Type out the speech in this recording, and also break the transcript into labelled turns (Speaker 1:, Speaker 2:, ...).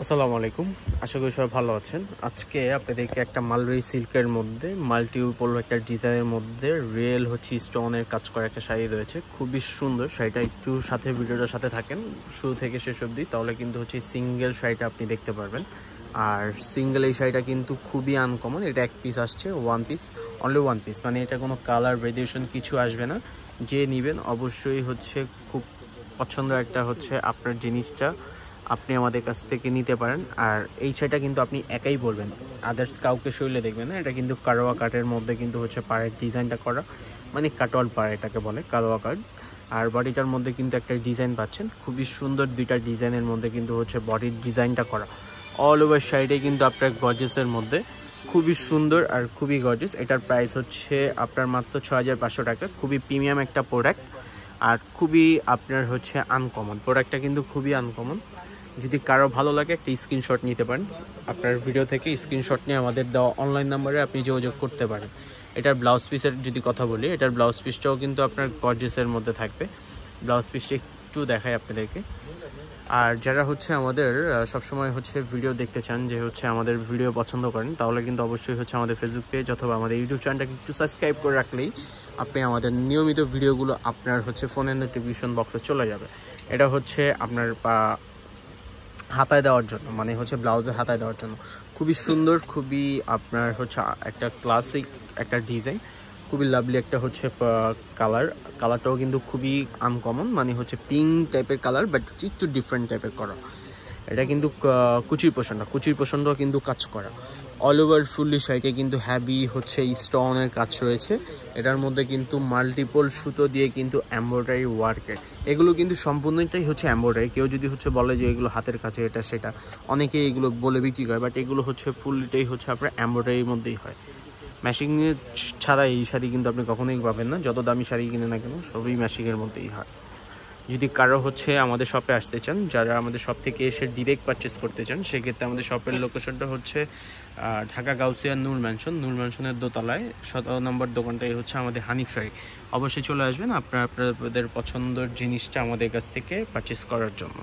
Speaker 1: আসসালামু আলাইকুম। আশা করি সবাই ভালো আছেন। আজকে আপনাদেরকে একটা মালবেরি সিল্কের মধ্যে মাল্টিপল একটা ডিজাইনের মধ্যে রিয়েল স্টোনের কাজ করা একটা শাড়ি রয়েছে। খুবই সুন্দর শাড়িটা। একটু সাথে ভিডিওটার সাথে থাকেন শুরু থেকে শেষ অবধি, তাহলে কিন্তু সিঙ্গেল শাড়িটা আপনি দেখতে পারবেন। আর সিঙ্গেল এই শাড়িটা কিন্তু খুবই আনকমন। এটা এক পিস আসছে, one piece, only one piece, মানে এটা কোনো কালার ভেরিয়েশন কিছু আসবে না। যে নেবেন অবশ্যই খুব পছন্দ একটা আপনার জিনিসটা আপনি আমাদের কাছ থেকে নিতে পারেন। আর এই শাড়িটা কিন্তু আপনি একাই পরবেন, আদার্স কাউকে শরীরে দেখবেন না। এটা কিন্তু কারোয়া কাটের মধ্যে কিন্তু পাড়ের ডিজাইনটা করা, মানে কাটওয়াল পাড় এটাকে বলে, কারোয়া কাট। আর বডিটার মধ্যে কিন্তু একটা ডিজাইন পাচ্ছেন, খুবই সুন্দর। দুইটা ডিজাইনের মধ্যে কিন্তু বডির ডিজাইনটা করা। অল ওভার শাড়িটাই কিন্তু আপনার গর্জেসের মধ্যে, খুবই সুন্দর আর খুবই গর্জেস। এটার প্রাইস আপনার মাত্র 6500 টাকা। খুবই প্রিমিয়াম একটা প্রোডাক্ট আর খুবই আপনার আনকমন প্রোডাক্টটা, কিন্তু খুবই আনকমন। যদি কারো ভালো লাগে একটা স্ক্রিনশট নিতে পারেন, আপনার ভিডিও থেকে স্ক্রিনশট নিয়ে আমাদের দেওয়া অনলাইন নাম্বারে আপনি যোগাযোগ করতে পারেন। এটার ব্লাউজ পিসের যদি কথা বলি, এটার ব্লাউজ পিসটাও কিন্তু আপনার গর্জেসের মধ্যে থাকবে। ব্লাউজ পিসটা একটু দেখাই আপনাদেরকে। আর যারা আমাদের সবসময় ভিডিও দেখতে চান, যে আমাদের ভিডিও পছন্দ করেন, তাহলে কিন্তু অবশ্যই আমাদের ফেসবুক পেজ অথবা আমাদের ইউটিউব চ্যানেলটাকে একটু সাবস্ক্রাইব করে রাখলেই আপনি আমাদের নিয়মিত ভিডিওগুলো আপনার ফোনের নোটিফিকেশন বক্সে চলে যাবে। এটা আপনার হাতায় দেওয়ার জন্য, মানে ব্লাউজে হাতায় দেওয়ার জন্য খুবই সুন্দর। খুবই আপনার একটা ক্লাসিক একটা ডিজাইন, খুবই লাভলি একটা কালারটাও কিন্তু খুবই আনকমন, মানে পিঙ্ক টাইপের কালার, বাট একটু ডিফারেন্ট টাইপের করা। এটা কিন্তু কুচির পোষণটাও কিন্তু কাজ করা। অল ওভার ফুললি শাড়িতে কিন্তু হ্যাভি স্টোনের কাজ রয়েছে। এটার মধ্যে কিন্তু মাল্টিপল সুতো দিয়ে কিন্তু এমব্রয়ডারি ওয়ার্কের, এগুলো কিন্তু সম্পূর্ণটাই এমব্রয়ডারি। কেউ যদি বলে যে এগুলো হাতের কাছে এটা সেটা, অনেকে এগুলো বলে বিক্রি করে, বাট এগুলো ফুলটাই আপনার এমব্রয়ডারির মধ্যেই হয়। ম্যাশিং ছাড়া এই শাড়ি কিন্তু আপনি কখনোই পাবেন না। যত দামি শাড়ি কিনে না কেন, সবই ম্যাশিংয়ের মধ্যেই হয়। যদি কারো আমাদের শপে আসতে চান, যারা আমাদের শপ থেকে এসে ডিরেক্ট পারচেস করতে চান, সেক্ষেত্রে আমাদের শপের লোকেশনটা ঢাকা গাউসিয়া নূর ম্যানশনের দোতলায় 17 নম্বর দোকানটাই আমাদের হানিফ শাড়ি। অবশ্যই চলে আসবেন আপনাদের পছন্দের জিনিসটা আমাদের কাছ থেকে পারচেস করার জন্য।